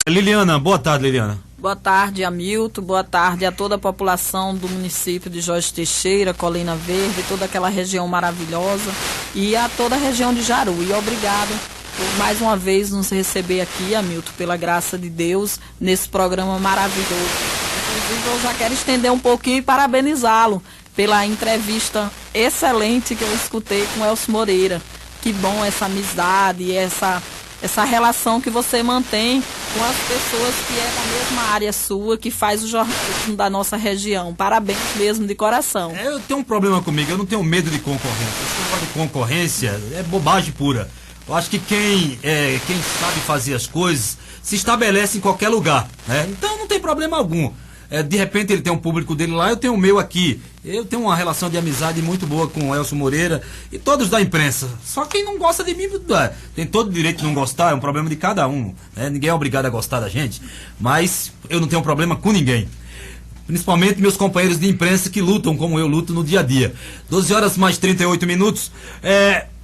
Liliana, boa tarde, Liliana. Boa tarde, Hamilton. Boa tarde a toda a população do município de Jorge Teixeira, Colina Verde, toda aquela região maravilhosa e a toda a região de Jaru. E obrigado por mais uma vez nos receber aqui, Hamilton, pela graça de Deus, nesse programa maravilhoso. Inclusive, eu já quero estender um pouquinho e parabenizá-lo pela entrevista excelente que eu escutei com Elcio Moreira. Que bom essa amizade e essa relação que você mantém com as pessoas que é da mesma área sua, que faz o jornalismo da nossa região. Parabéns mesmo, de coração. Eu tenho um problema comigo, eu não tenho medo de concorrência. Esse negócio de concorrência é bobagem pura. Eu acho que quem sabe fazer as coisas se estabelece em qualquer lugar, né? Então não tem problema algum. De repente ele tem um público dele lá, eu tenho o meu aqui. Eu tenho uma relação de amizade muito boa com o Elcio Moreira e todos da imprensa. Só quem não gosta de mim tem todo o direito de não gostar, é um problema de cada um, né? Ninguém é obrigado a gostar da gente, mas eu não tenho problema com ninguém. Principalmente meus companheiros de imprensa que lutam como eu luto no dia a dia. 12 horas mais 38 minutos.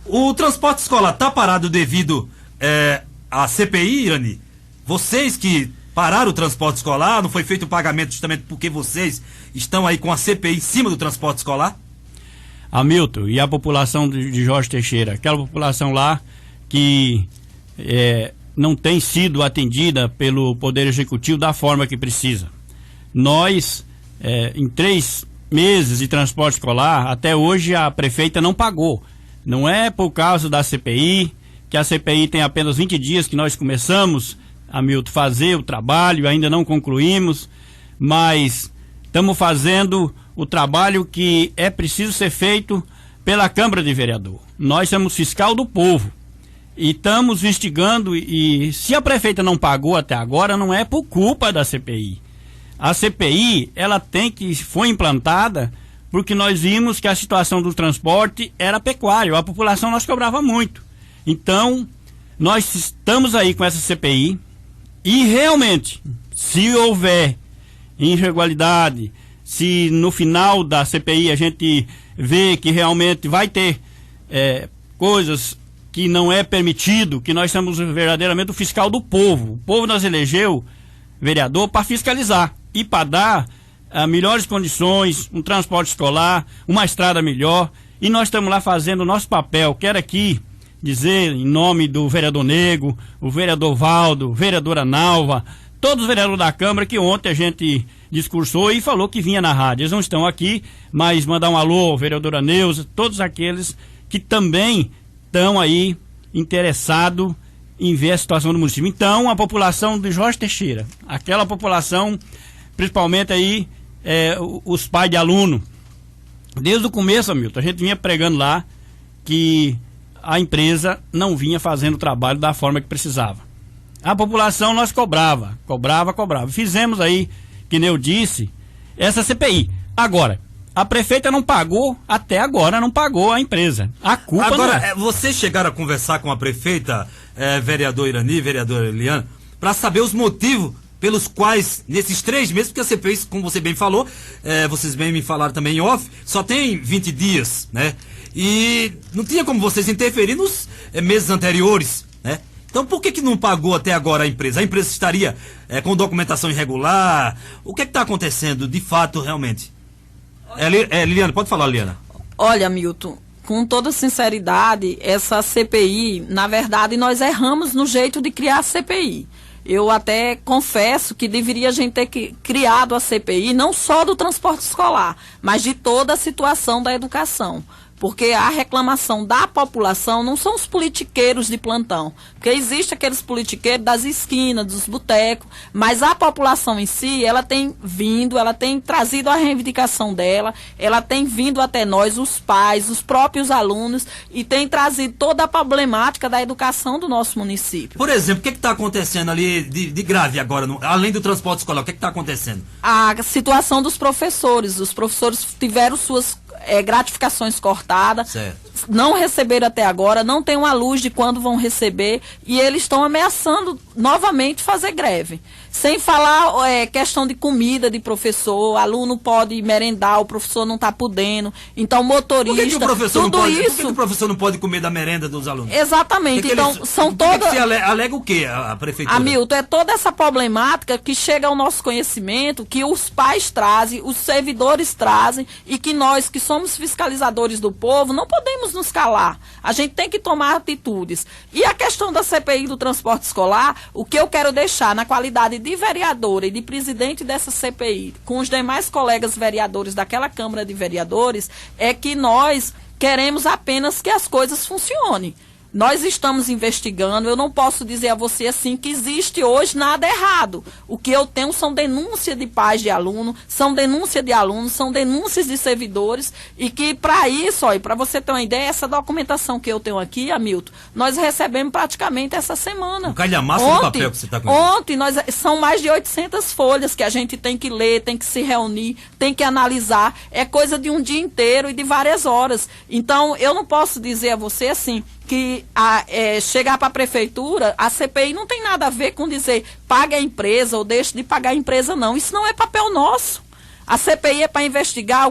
O transporte escolar está parado devido à CPI, Irani? Vocês que pararam o transporte escolar, não foi feito o pagamento justamente porque vocês estão aí com a CPI em cima do transporte escolar? Hamilton, e a população de Jorge Teixeira, aquela população lá que não tem sido atendida pelo Poder Executivo da forma que precisa. Nós, em 3 meses de transporte escolar, até hoje a prefeita não pagou. Não é por causa da CPI, que a CPI tem apenas 20 dias que nós começamos, Hamilton, fazer o trabalho, ainda não concluímos, mas estamos fazendo o trabalho que é preciso ser feito pela Câmara de Vereador. Nós somos fiscal do povo e estamos investigando, e se a prefeita não pagou até agora, não é por culpa da CPI. A CPI, ela foi implantada porque nós vimos que a situação do transporte era pecuário, a população nós cobrava muito. Então, nós estamos aí com essa CPI, e realmente, se houver irregularidade, se no final da CPI a gente vê que realmente vai ter coisas que não é permitido, que nós somos verdadeiramente o fiscal do povo. O povo nos elegeu vereador para fiscalizar e para dar melhores condições, um transporte escolar, uma estrada melhor, e nós estamos lá fazendo o nosso papel. Quero aqui dizer em nome do vereador Nego, o vereador Valdo, vereadora Nalva, todos os vereadores da Câmara, que ontem a gente discursou e falou que vinha na rádio. Eles não estão aqui, mas mandar um alô, vereadora Neuza, todos aqueles que também estão aí interessados em ver a situação do município. Então, a população de Jorge Teixeira, aquela população, principalmente aí, os pais de aluno, desde o começo, Hamilton, a gente vinha pregando lá que a empresa não vinha fazendo o trabalho da forma que precisava. A população nós cobrava. Fizemos aí, que nem eu disse, essa CPI. Agora, a prefeita não pagou, até agora não pagou a empresa. A culpa agora, não é. Vocês chegaram a conversar com a prefeita, vereador Irani, vereadora Eliana, para saber os motivos pelos quais, nesses 3 meses, porque a CPI, como você bem falou, vocês bem me falaram também em off, só tem 20 dias, né? E não tinha como vocês interferir nos meses anteriores, né? Então por que não pagou até agora a empresa? A empresa estaria com documentação irregular? O que está acontecendo de fato, realmente? Liliana, pode falar, Liliana. Olha, Milton, com toda sinceridade, essa CPI, na verdade, nós erramos no jeito de criar a CPI. Eu até confesso que deveria a gente ter criado a CPI não só do transporte escolar, mas de toda a situação da educação. Porque a reclamação da população não são os politiqueiros de plantão. Porque existe aqueles politiqueiros das esquinas, dos botecos, mas a população em si, ela tem vindo, ela tem trazido a reivindicação dela, ela tem vindo até nós, os pais, os próprios alunos, e tem trazido toda a problemática da educação do nosso município. Por exemplo, o que está acontecendo ali de grave agora, além do transporte escolar, o que está acontecendo? A situação dos professores. Os professores tiveram suas gratificações cortadas, Certo. não receberam até agora, não tem uma luz de quando vão receber, e eles estão ameaçando novamente fazer greve. Sem falar questão de comida de professor, aluno pode merendar, o professor não está podendo, então motorista, Por que o professor tudo não pode, isso... por que o professor não pode comer da merenda dos alunos? Exatamente, então são todas... Alega o quê, a prefeitura? Hamilton, é toda essa problemática que chega ao nosso conhecimento, que os pais trazem, os servidores trazem, e que nós, que somos fiscalizadores do povo, não podemos nos calar. A gente tem que tomar atitudes. E a questão da CPI do transporte escolar, o que eu quero deixar na qualidade de vereadora e de presidente dessa CPI, com os demais colegas vereadores daquela Câmara de Vereadores, é que nós queremos apenas que as coisas funcionem. Nós estamos investigando, eu não posso dizer a você assim que existe hoje nada errado. O que eu tenho são denúncias de pais de aluno, são denúncias de alunos, são denúncias de servidores, e que para isso, para você ter uma ideia, essa documentação que eu tenho aqui, Hamilton, nós recebemos praticamente essa semana. Um calhamaço de papel que você está com. Ontem, são mais de 800 folhas que a gente tem que ler, tem que se reunir, tem que analisar, é coisa de um dia inteiro e de várias horas. Então, eu não posso dizer a você assim, que chegar para a prefeitura, a CPI não tem nada a ver com dizer pague a empresa ou deixe de pagar a empresa, não. Isso não é papel nosso. A CPI é para investigar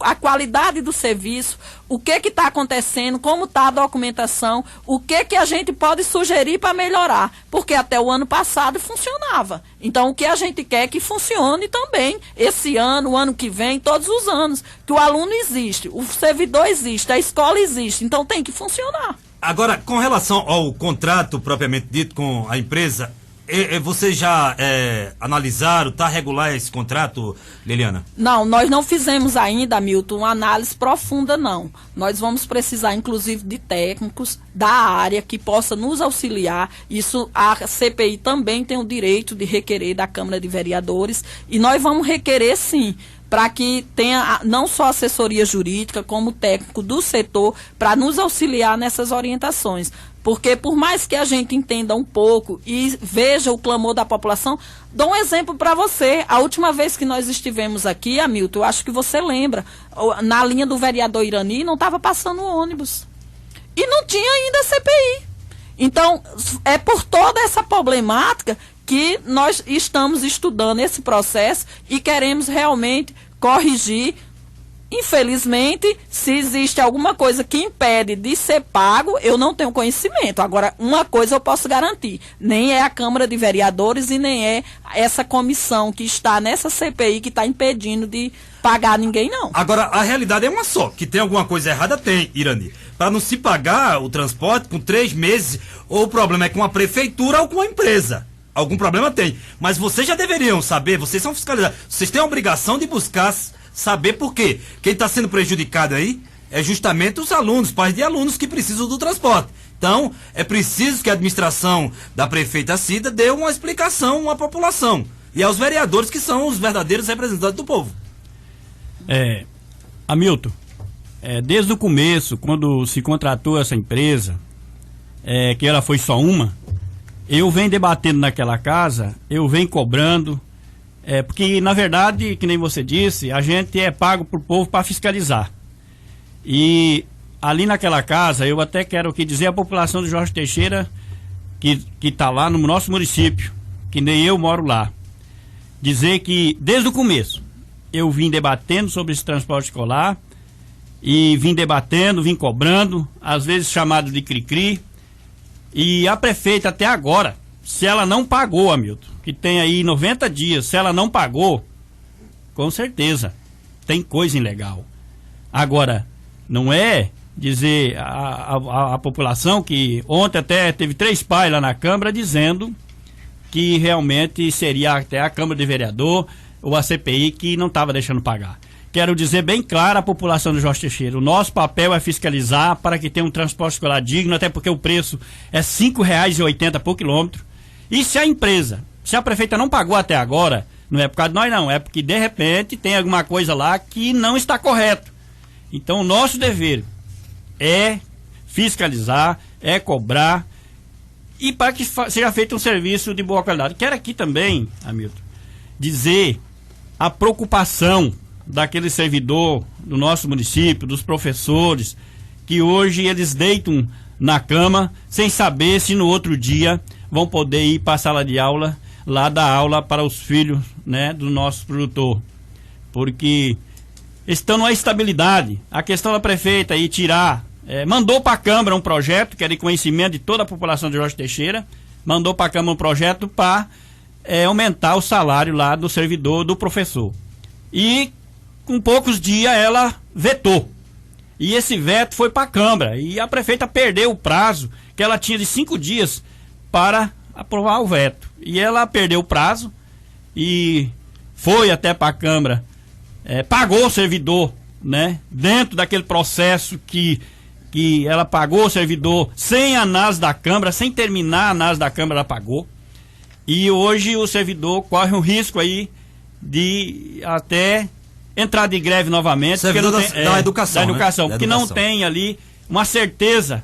a qualidade do serviço, o que está acontecendo, como está a documentação, o que a gente pode sugerir para melhorar. Porque até o ano passado funcionava. Então, o que a gente quer é que funcione também esse ano, o ano que vem, todos os anos. Que o aluno existe, o servidor existe, a escola existe. Então, tem que funcionar. Agora, com relação ao contrato propriamente dito com a empresa, vocês já analisaram, está regular esse contrato, Liliana? Não, nós não fizemos ainda, Hamilton, uma análise profunda, não. Nós vamos precisar, inclusive, de técnicos da área que possa nos auxiliar. Isso, a CPI também tem o direito de requerer da Câmara de Vereadores, e nós vamos requerer, sim, para que tenha não só assessoria jurídica, como técnico do setor, para nos auxiliar nessas orientações. Porque por mais que a gente entenda um pouco e veja o clamor da população, dou um exemplo para você. A última vez que nós estivemos aqui, Hamilton, eu acho que você lembra, na linha do vereador Irani, não estava passando ônibus. E não tinha ainda CPI. Então, é por toda essa problemática que nós estamos estudando esse processo e queremos realmente corrigir. Infelizmente, se existe alguma coisa que impede de ser pago, eu não tenho conhecimento. Agora, uma coisa eu posso garantir, nem é a Câmara de Vereadores e nem é essa comissão que está nessa CPI que está impedindo de pagar ninguém, não. Agora, a realidade é uma só, que tem alguma coisa errada, tem, Irani. Para não se pagar o transporte com 3 meses, ou o problema é com a prefeitura ou com a empresa. Algum problema tem. Mas vocês já deveriam saber, vocês são fiscalizados, vocês têm a obrigação de buscar saber por quê. Quem está sendo prejudicado aí é justamente os alunos, pais de alunos que precisam do transporte. Então, é preciso que a administração da prefeita Cida dê uma explicação à população e aos vereadores, que são os verdadeiros representantes do povo. Hamilton, desde o começo, quando se contratou essa empresa, que ela foi só uma, eu venho debatendo naquela casa, eu venho cobrando, porque, na verdade, que nem você disse, a gente é pago pro povo para fiscalizar. E ali naquela casa, eu até quero aqui dizer à população de Jorge Teixeira, que está lá no nosso município, que nem eu moro lá, dizer que, desde o começo, eu vim debatendo sobre esse transporte escolar, e vim debatendo, vim cobrando, às vezes chamado de cri-cri, e a prefeita até agora, se ela não pagou, Hamilton, que tem aí 90 dias, se ela não pagou, com certeza, tem coisa ilegal. Agora, não é dizer a população que ontem até teve 3 pais lá na Câmara dizendo que realmente seria até a Câmara de Vereador ou a CPI que não estava deixando pagar. Quero dizer bem claro à população do Jorge Teixeira, o nosso papel é fiscalizar para que tenha um transporte escolar digno, até porque o preço é R$ 5,80 por quilômetro. E se a empresa, se a prefeita não pagou até agora, não é por causa de nós não, é porque de repente tem alguma coisa lá que não está correto. Então o nosso dever é fiscalizar, é cobrar e para que seja feito um serviço de boa qualidade. Quero aqui também, Hamilton, dizer a preocupação daquele servidor do nosso município, dos professores, que hoje eles deitam na cama sem saber se no outro dia vão poder ir para a sala de aula, lá dar aula para os filhos, né, do nosso produtor. Porque estão numa estabilidade. A questão da prefeita aí tirar, mandou para a Câmara um projeto, que era de conhecimento de toda a população de Jorge Teixeira, mandou para a Câmara um projeto para aumentar o salário lá do servidor, do professor. E com poucos dias ela vetou. E esse veto foi para a Câmara. E a prefeita perdeu o prazo que ela tinha de 5 dias para aprovar o veto. E ela perdeu o prazo e foi até para a Câmara, pagou o servidor, né? Dentro daquele processo que ela pagou o servidor sem a análise da Câmara, sem terminar a análise da Câmara, ela pagou. E hoje o servidor corre um risco aí de até entrar de greve novamente. Servidor da educação. Da educação, né? porque não tem ali uma certeza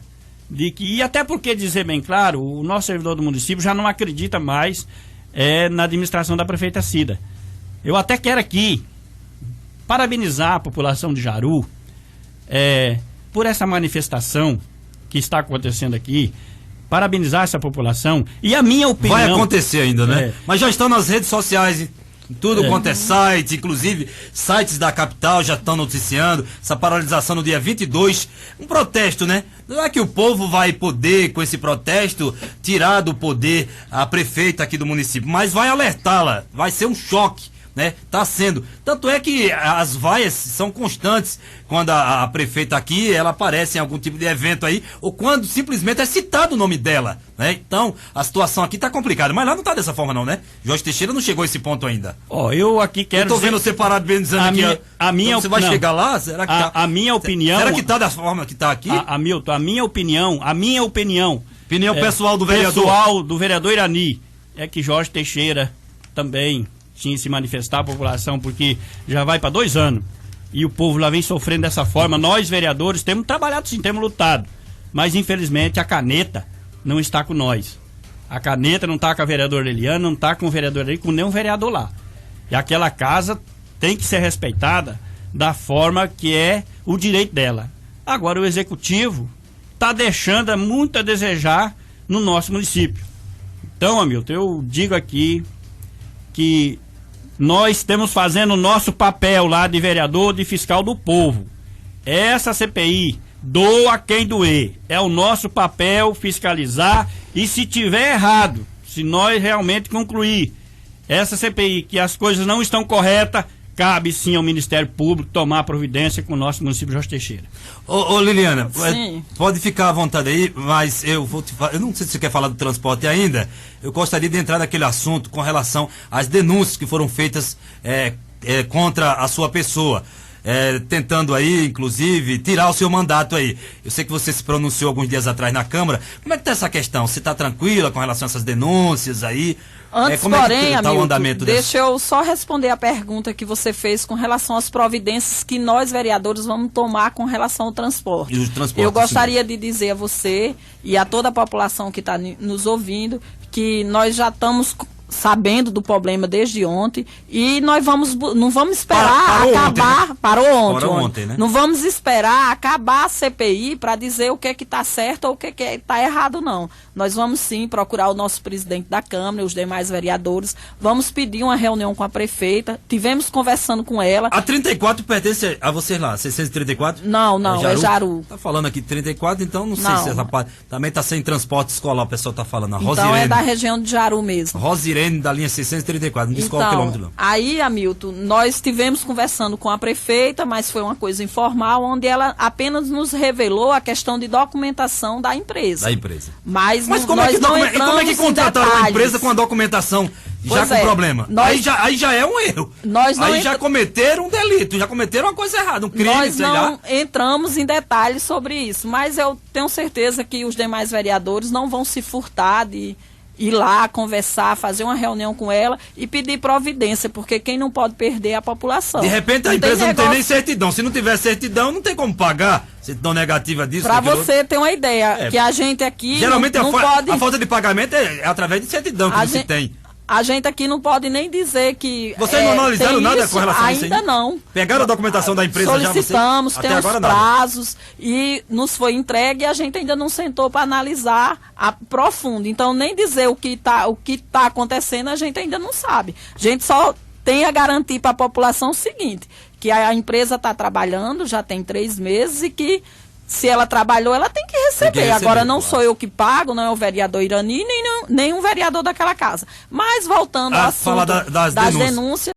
de que, e até porque, dizer bem claro, o nosso servidor do município já não acredita mais na administração da prefeita Cida. Eu até quero aqui parabenizar a população de Jaru por essa manifestação que está acontecendo aqui. Parabenizar essa população. E a minha opinião... Vai acontecer ainda, né? Mas já estão nas redes sociais, tudo quanto é site, inclusive sites da capital já estão noticiando essa paralisação no dia 22. Um protesto, né? Não é que o povo vai poder, com esse protesto, tirar do poder a prefeita aqui do município, mas vai alertá-la, vai ser um choque, né? Tá sendo. Tanto é que as vaias são constantes quando a prefeita aqui, ela aparece em algum tipo de evento aí, ou quando simplesmente é citado o nome dela, né? Então, a situação aqui tá complicada, mas lá não tá dessa forma não, né? Jorge Teixeira não chegou a esse ponto ainda. Eu aqui quero... Eu tô vendo você parado bem dizendo aqui, a minha então você vai chegar lá? Será que tá? A minha opinião... Será que tá da forma que tá aqui? Hamilton, a minha opinião... Opinião pessoal do vereador. Pessoal do vereador Irani, é que Jorge Teixeira também tinha se manifestar à população, porque já vai para 2 anos e o povo lá vem sofrendo dessa forma. Nós, vereadores, temos trabalhado sim, temos lutado, mas infelizmente a caneta não está com nós. A caneta não está com a vereadora Eliana, não está com o vereador ali, com nenhum vereador lá. E aquela casa tem que ser respeitada da forma que é o direito dela. Agora o executivo está deixando muito a desejar no nosso município. Então, Hamilton, eu digo aqui que nós estamos fazendo o nosso papel lá de vereador, de fiscal do povo. Essa CPI, doa quem doer. É o nosso papel fiscalizar, e se tiver errado, se nós realmente concluir essa CPI que as coisas não estão corretas, cabe sim ao Ministério Público tomar providência com o nosso município de Jorge Teixeira. Ô Liliana, Sim. Pode ficar à vontade aí, mas eu não sei se você quer falar do transporte ainda. Eu gostaria de entrar naquele assunto com relação às denúncias que foram feitas contra a sua pessoa. Tentando aí, inclusive, tirar o seu mandato aí. Eu sei que você se pronunciou alguns dias atrás na Câmara. Como é que tá essa questão? Você está tranquila com relação a essas denúncias aí? Antes, como porém, é que tá o andamento deixa eu só responder a pergunta que você fez com relação às providências que nós, vereadores, vamos tomar com relação ao transporte. Eu gostaria de dizer a você e a toda a população que está nos ouvindo que nós já estamos sabendo do problema desde ontem e nós não vamos esperar acabar. Parou ontem, né? Não vamos esperar acabar a CPI para dizer o que está certo ou o que está errado, não. Nós vamos sim procurar o nosso presidente da Câmara e os demais vereadores, vamos pedir uma reunião com a prefeita, tivemos conversando com ela. A 34 pertence a vocês lá, 634? Não, é Jaru. Tá falando aqui 34, então não sei se essa parte também tá sem transporte escolar, o pessoal tá falando. Então é da região de Jaru mesmo. Rosirene da linha 634, não diz qual quilômetro não. Aí, Hamilton, nós estivemos conversando com a prefeita, mas foi uma coisa informal, onde ela apenas nos revelou a questão de documentação da empresa. Mas como é que contrataram uma empresa com a documentação já com problema? Aí já é um erro. Já cometeram um delito, já cometeram uma coisa errada, um crime, sei lá. Nós não entramos em detalhes sobre isso, mas eu tenho certeza que os demais vereadores não vão se furtar de ir lá, conversar, fazer uma reunião com ela e pedir providência, porque quem não pode perder é a população. De repente a empresa não tem nem certidão. Se não tiver certidão, não tem como pagar. Certidão negativa disso. Para você ter uma ideia, que a gente aqui geralmente a falta de pagamento é através de certidão que você tem. A gente aqui não pode nem dizer que... Vocês não analisaram nada com relação a isso ainda não. Pegaram a documentação da empresa já? Solicitamos, tem os agora prazos e nos foi entregue e a gente ainda não sentou para analisar a profundo. Então, nem dizer o que tá acontecendo, a gente ainda não sabe. A gente só tem a garantir para a população o seguinte, que a empresa está trabalhando, já tem 3 meses e que se ela trabalhou, ela tem que receber. Agora, não sou eu que pago, não é o vereador Irani, nem um vereador daquela casa. Mas, voltando ao assunto das denúncias,